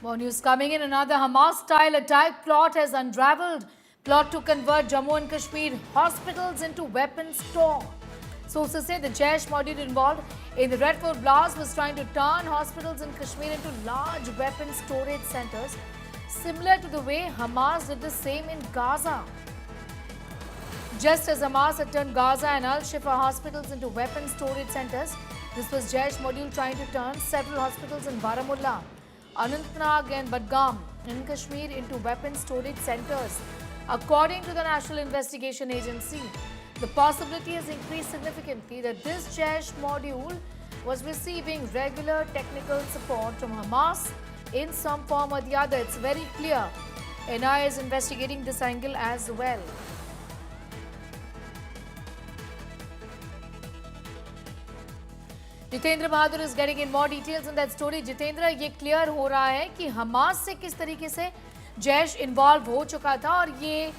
More news coming in. Another Hamas-style attack plot has unraveled. Plot to convert Jammu and Kashmir hospitals into weapons store. Sources say the Jaish module involved in the Red Fort blast was trying to turn hospitals in Kashmir into large weapons storage centers, similar to the way Hamas did the same in Gaza. Just as Hamas had turned Gaza and Al-Shifa hospitals into weapons storage centers, this was Jaish module trying to turn several hospitals in Baramulla, Anantnag and Badgam in Kashmir into weapons storage centers. According to the National Investigation Agency, the possibility has increased significantly that this Jaish module was receiving regular technical support from Hamas in some form or the other. It's very clear. NIA is investigating this angle as well. Jitendra Bahadur is getting in more details in that story. Jitendra, ये clear हो रहा है कि Hamas से किस तरीके से Jaish involve हो चुका था और ये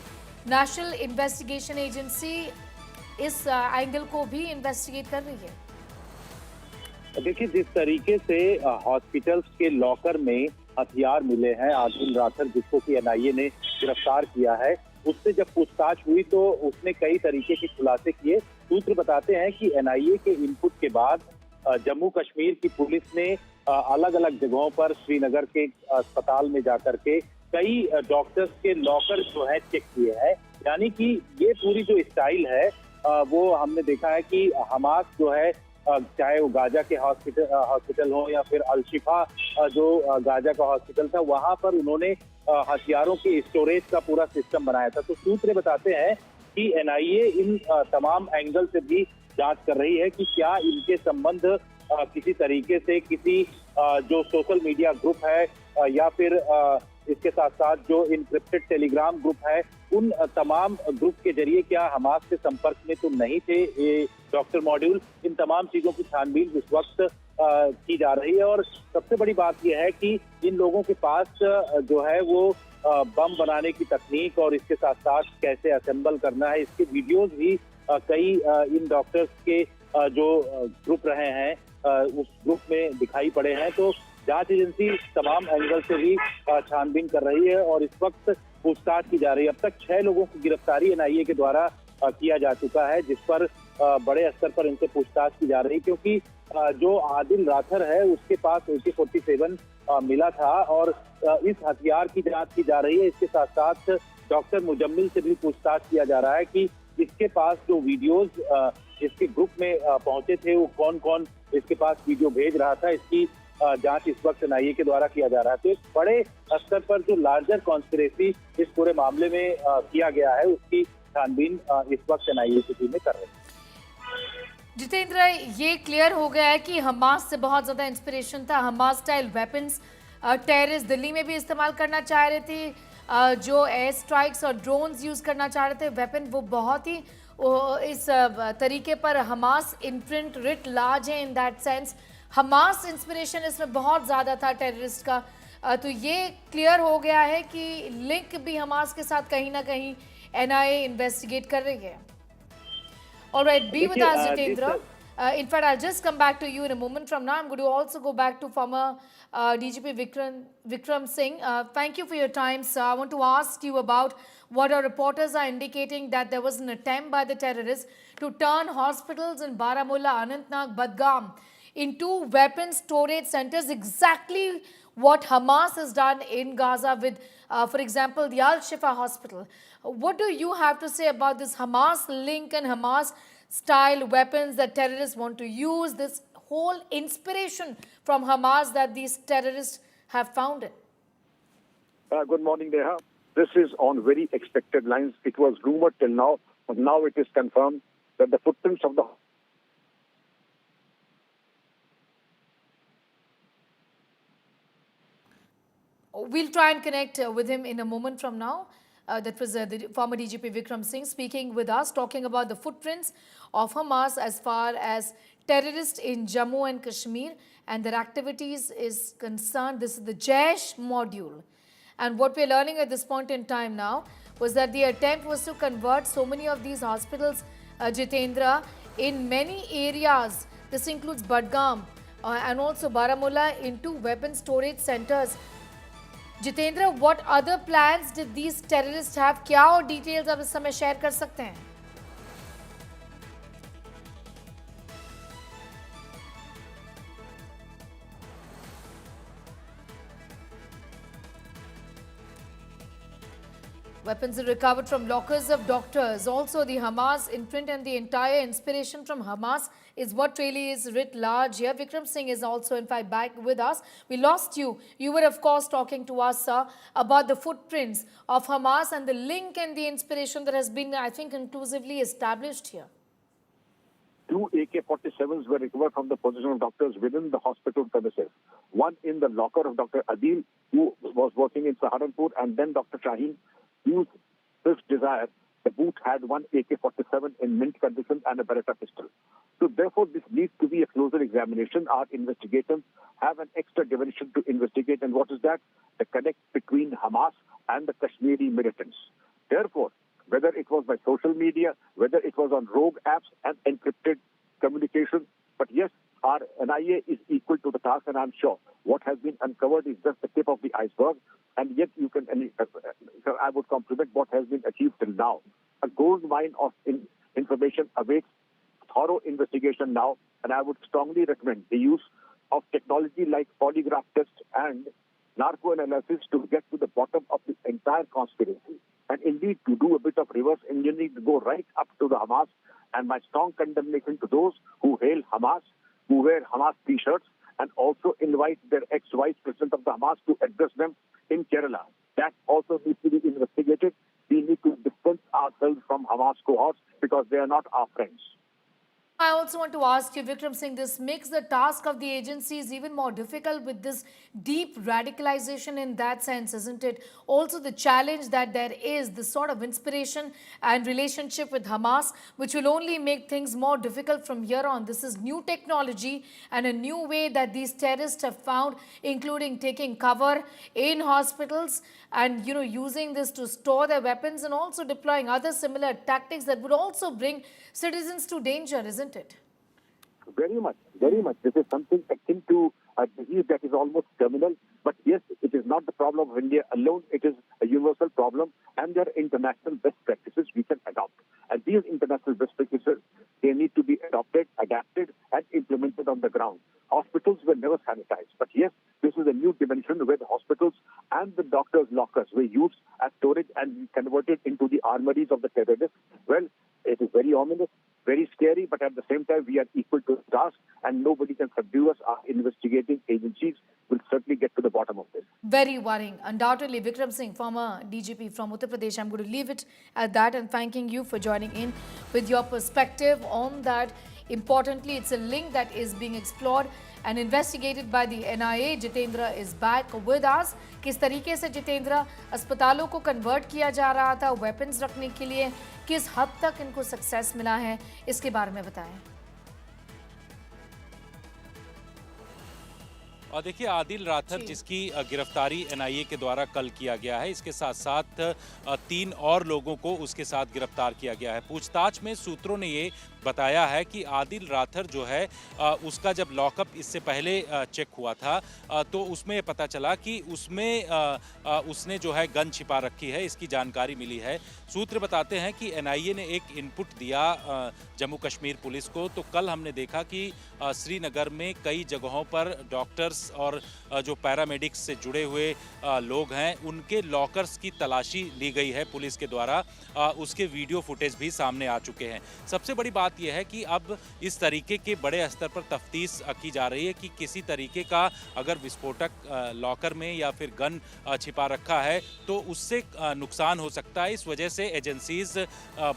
नेशनल इन्वेस्टिगेशन एजेंसी इस एंगल को भी इन्वेस्टिगेट कर रही है. देखिए, जिस तरीके से हॉस्पिटल्स के लॉकर में हथियार मिले हैं आदिल राठर, जिसको कि एनआईए ने गिरफ्तार किया है, उससे जब पूछताछ हुई तो उसने कई तरीके के खुलासे किए. सूत्र बताते हैं कि एनआईए के इनपुट के बाद जम्मू कश्मीर की पुलिस ने अलग अलग जगहों पर श्रीनगर के अस्पताल में जाकर के कई डॉक्टर्स के लॉकर जो है चेक किए हैं. यानी कि ये पूरी जो स्टाइल है वो हमने देखा है कि हमास जो है, चाहे वो गाजा के हॉस्पिटल हो या फिर अल-शिफा जो गाजा का हॉस्पिटल था, वहां पर उन्होंने हथियारों के स्टोरेज का पूरा सिस्टम बनाया था. तो सूत्र बताते हैं कि एनआईए इन तमाम एंगल से भी जांच कर रही है कि क्या इनके संबंध किसी तरीके से किसी जो सोशल मीडिया ग्रुप है या फिर इसके साथ साथ जो इनक्रिप्टेड टेलीग्राम ग्रुप है, उन तमाम ग्रुप के जरिए क्या हमास के संपर्क में तो नहीं थे ये डॉक्टर मॉड्यूल. इन तमाम चीजों की छानबीन इस वक्त की जा रही है. और सबसे बड़ी बात यह है कि इन लोगों के पास जो है वो बम बनाने की तकनीक और इसके साथ साथ कैसे असेंबल करना है, इसके वीडियोज भी कई इन डॉक्टर्स के जो ग्रुप रहे हैं उस ग्रुप में दिखाई पड़े हैं. तो जांच एजेंसी तमाम एंगल से भी छानबीन कर रही है और इस वक्त पूछताछ की जा रही है. अब तक 6 लोगों की गिरफ्तारी एनआईए के द्वारा किया जा चुका है, जिस पर बड़े स्तर पर इनसे पूछताछ की जा रही है, क्योंकि जो आदिल राठर है उसके पास AK-47 मिला था और इस हथियार की जांच की जा रही है. इसके साथ साथ डॉक्टर मुजम्मिल से भी पूछताछ किया जा रहा है कि इसके पास जो वीडियोज इसके ग्रुप में पहुंचे थे, वो कौन कौन इसके पास वीडियो भेज रहा था, इसकी जांच इस वक्त एनआईए के द्वारा किया जा रहा है. तो एक बड़े स्तर पर जो लार्जर कॉन्स्पिरेसी इस पूरे मामले में किया गया है, उसकी छानबीन इस वक्त एनआईए की टीमें कर रही है. जितेंद्र, ये क्लियर हो गया है कि हमास से बहुत ज्यादा इंस्पिरेशन था. Hamas style weapons terrorist Delhi में भी इस्तेमाल करना चाह रहे थे, जो एयर स्ट्राइक्स और ड्रोन्स यूज करना चाह रहे थे वेपन, वो बहुत ही इस तरीके पर हमास इम्प्रिंट रिट लार्ज है. In that sense Hamas inspiration इसमें बहुत ज़्यादा था टेररिस्ट का. तो ये क्लियर हो गया है कि लिंक भी हमास के साथ कहीं ना कहीं एनआईए इन्वेस्टिगेट कर रही है. Alright, be with us, Jitendra. In fact, I'll just come back to you in a moment from now. I'm going to also go back to former DGP Vikram Singh. Thank you for your time, sir. I want to ask you about what our reporters are indicating, that there was an attempt by the terrorists to turn hospitals in Baramulla, Anantnag, Badgam into weapons storage centers, exactly what Hamas has done in Gaza with, for example, the Al-Shifa hospital. What do you have to say about this Hamas link and Hamas style weapons that terrorists want to use, this whole inspiration from Hamas that these terrorists have found it? Good morning, Neha. This is on very expected lines. It was rumored till now, but now it is confirmed that the footprints of the We'll try and connect with him in a moment from now. That was the former DGP Vikram Singh speaking with us, talking about the footprints of Hamas as far as terrorists in Jammu and Kashmir and their activities is concerned. This is the Jaish module. And what we're learning at this point in time now was that the attempt was to convert so many of these hospitals, Jitendra, in many areas. This includes Badgam and also Baramulla, into weapon storage centers. Jitendra, what other plans did these terrorist have? क्या और details आप इस समय share कर सकते हैं? Weapons are recovered from lockers of doctors. Also, the Hamas imprint and the entire inspiration from Hamas is what really is writ large here. Vikram Singh is also, in fact, back with us. We lost you. You were, of course, talking to us, sir, about the footprints of Hamas and the link and the inspiration that has been, I think, conclusively established here. 2 AK-47s were recovered from the possession of doctors within the hospital premises. One in the locker of Dr. Adil, who was working in Saharanpur, and then Dr. Shaheen, whose swift desire, the boot had one AK-47 in mint condition and a Beretta pistol. So therefore, this needs to be a closer examination. Our investigators have an extra dimension to investigate, and what is that? The connect between Hamas and the Kashmiri militants. Therefore, whether it was by social media, whether it was on rogue apps and encrypted communication, but yes, our NIA is equal to the task, and I'm sure what has been uncovered is just the tip of the iceberg. And yet, I would compliment what has been achieved till now. A gold mine of information awaits thorough investigation now, and I would strongly recommend the use of technology like polygraph tests and narco-analysis to get to the bottom of the entire conspiracy. And indeed, to do a bit of reverse engineering to go right up to the Hamas, and my strong condemnation to those who hail Hamas, who wear Hamas t-shirts, and also invite their ex-vice president of the Hamas to address them in Kerala. That also needs to be investigated. We need to distance ourselves from Hamas cohorts because they are not our friends. I also want to ask you, Vikram Singh, this makes the task of the agencies even more difficult with this deep radicalization in that sense, isn't it? Also, the challenge that there is, this sort of inspiration and relationship with Hamas, which will only make things more difficult from here on. This is new technology and a new way that these terrorists have found, including taking cover in hospitals and, using this to store their weapons and also deploying other similar tactics that would also bring citizens to danger, isn't it? Very much, very much. This is something akin to a disease that is almost terminal. But yes, it is not the problem of India alone. It is a universal problem, and there are international best practices we can adopt. And these international best practices, they need to be adopted, adapted, and implemented on the ground. Hospitals were never sanitized. But yes, this is a new dimension where the hospitals and the doctors' lockers were used as storage and converted into the armories of the terrorists. Well, it is very ominous, very scary, but at the same time, we are equal to the task, and nobody can subdue us. Our investigating agencies will certainly get to the bottom of this. Very worrying. Undoubtedly, Vikram Singh, former DGP from Uttar Pradesh, I'm going to leave it at that and thanking you for joining in with your perspective on that. Importantly, it's a link that is being explored and investigated by the NIA. Jitendra is back with us. किस तरीके से जितेंद्र अस्पतालों को convert किया जा रहा था weapons रखने के लिए, किस हद तक इनको सक्सेस मिला है, इसके बारे में बताएं। और देखिए, आदिल राथर जिसकी गिरफ्तारी NIA के द्वारा कल किया गया है, इसके साथ साथ 3 और लोगों को उसके साथ गिरफ्तार किया गया है। पूछताछ में सूत्रों ने ये बताया है कि आदिल राथर जो है उसका जब लॉकअप इससे पहले चेक हुआ था तो उसमें पता चला कि उसमें उसने जो है गन छिपा रखी है, इसकी जानकारी मिली है। सूत्र बताते हैं कि NIA ने एक इनपुट दिया जम्मू कश्मीर पुलिस को। तो कल हमने देखा कि श्रीनगर में कई जगहों पर डॉक्टर्स और जो पैरामेडिक्स से जुड़े हुए लोग हैं उनके लॉकर्स की तलाशी ली गई है पुलिस के द्वारा। उसके वीडियो फुटेज भी सामने आ चुके हैं। सबसे बड़ी बात यह है कि अब इस तरीके के बड़े स्तर पर तफ्तीश की जा रही है कि किसी तरीके का अगर विस्फोटक लॉकर में या फिर गन छिपा रखा है तो उससे नुकसान हो सकता है। इस वजह से एजेंसीज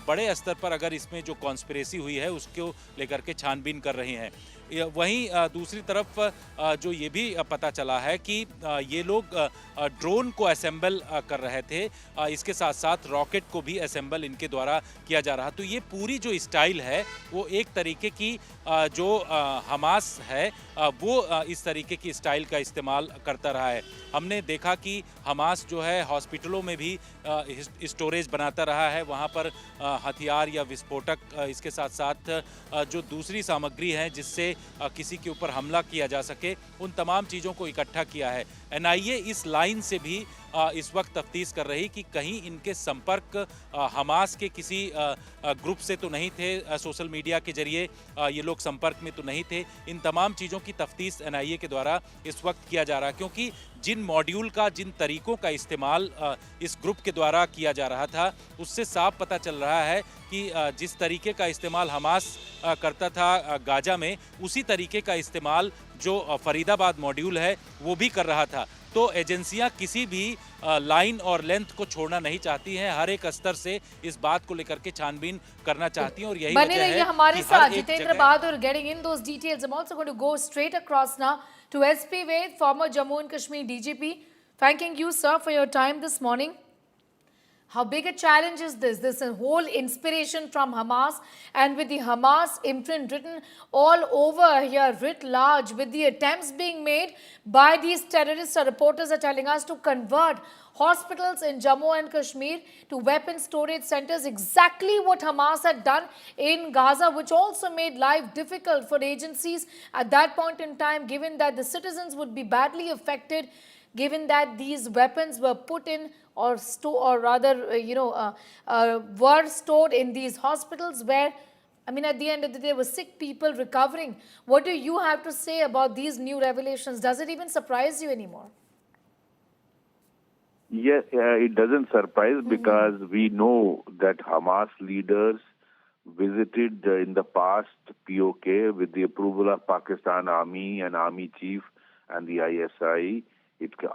बड़े स्तर पर अगर इसमें जो कॉन्स्पिरेसी हुई है उसको लेकर के छानबीन कर रही हैं। वहीं दूसरी तरफ जो ये भी पता चला है कि ये लोग ड्रोन को असेंबल कर रहे थे, इसके साथ साथ रॉकेट को भी असेंबल इनके द्वारा किया जा रहा। तो ये पूरी जो स्टाइल है वो एक तरीके की जो हमास है वो इस तरीके की स्टाइल का इस्तेमाल करता रहा है। हमने देखा कि हमास जो है हॉस्पिटलों में भी स्टोरेज बनाता रहा है, वहाँ पर हथियार या विस्फोटक, इसके साथ साथ जो दूसरी सामग्री है जिससे किसी के ऊपर हमला किया जा सके, उन तमाम चीज़ों को इकट्ठा किया है। एनआईए इस लाइन से भी इस वक्त तफ्तीश कर रही कि कहीं इनके संपर्क हमास के किसी ग्रुप से तो नहीं थे, सोशल मीडिया के जरिए ये लोग संपर्क में तो नहीं थे। इन तमाम चीज़ों की तफ्तीश एनआईए के द्वारा इस वक्त किया जा रहा है, क्योंकि जिन मॉड्यूल का, जिन तरीकों का इस्तेमाल इस ग्रुप के द्वारा किया जा रहा था, उससे साफ पता चल रहा है कि जिस तरीके का इस्तेमाल हमास करता था गाजा में, उसी तरीके का इस्तेमाल जो फरीदाबाद मॉड्यूल है वो भी कर रहा था। तो एजेंसियां किसी भी लाइन और लेंथ को छोड़ना नहीं चाहती हैं, हर एक स्तर से इस बात को लेकर के छानबीन करना चाहती हैं, और यही बने वजह रहिए है हमारे कि साथ हर एक जितेंद्र जगह बहादुर getting in those details. I'm also going to go straight across now to SP Ved, former Jammu and Kashmir DGP. Thanking you, sir, for your time this morning. How big a challenge is this? This is a whole inspiration from Hamas, and with the Hamas imprint written all over here, writ large, with the attempts being made by these terrorists, or reporters are telling us, to convert hospitals in Jammu and Kashmir to weapon storage centers, exactly what Hamas had done in Gaza, which also made life difficult for agencies at that point in time, given that the citizens would be badly affected, given that these weapons were put in or were stored in these hospitals where, I mean, at the end of the day, there were sick people recovering. What do you have to say about these new revelations? Does it even surprise you anymore? Yes, it doesn't surprise because we know that Hamas leaders visited in the past POK with the approval of Pakistan Army and Army Chief and the ISI.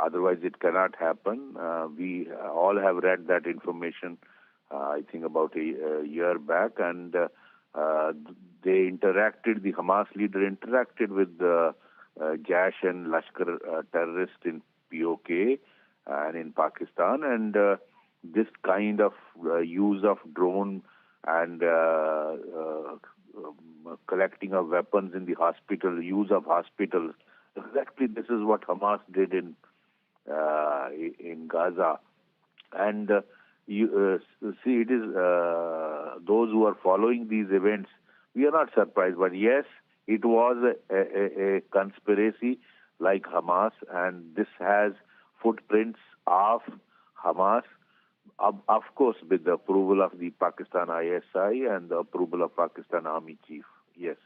Otherwise, it cannot happen. We all have read that information, I think about a year back, and they interacted, the Hamas leader interacted with the Jaish and Lashkar terrorists in POK and in Pakistan, and this kind of use of drone and collecting of weapons in the hospital, use of hospitals, exactly this is what Hamas did in Gaza. And you see, it is those who are following these events, we are not surprised, but yes, it was a conspiracy like Hamas, and this has footprints of Hamas, of course, with the approval of the Pakistan ISI and the approval of Pakistan Army Chief. Yes.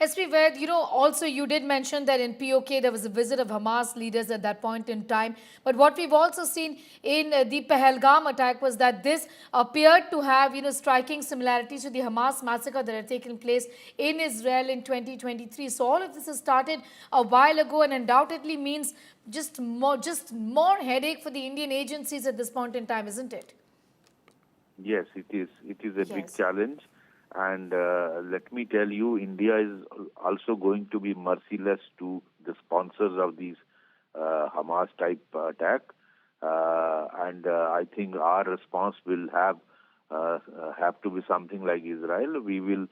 SP Ved, also you did mention that in POK there was a visit of Hamas leaders at that point in time. But what we've also seen in the Pahalgam attack was that this appeared to have, striking similarities to the Hamas massacre that had taken place in Israel in 2023. So all of this has started a while ago and undoubtedly means just more headache for the Indian agencies at this point in time, isn't it? Yes, it is. It is a big challenge. And let me tell you, India is also going to be merciless to the sponsors of these Hamas-type attack. And I think our response will have to be something like Israel. We will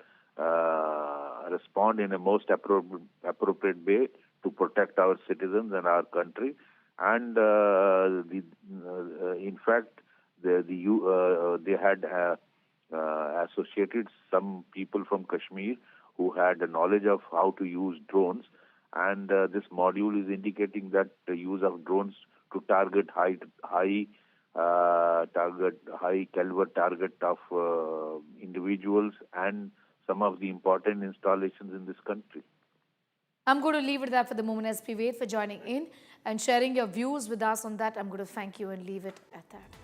respond in a most appropriate way to protect our citizens and our country. And in fact, they had associated some people from Kashmir who had a knowledge of how to use drones, and this module is indicating that the use of drones to target high caliber target of individuals and some of the important installations in this country. I'm going to leave it there for the moment, SP Ved, for joining in and sharing your views with us on that. I'm going to thank you and leave it at that.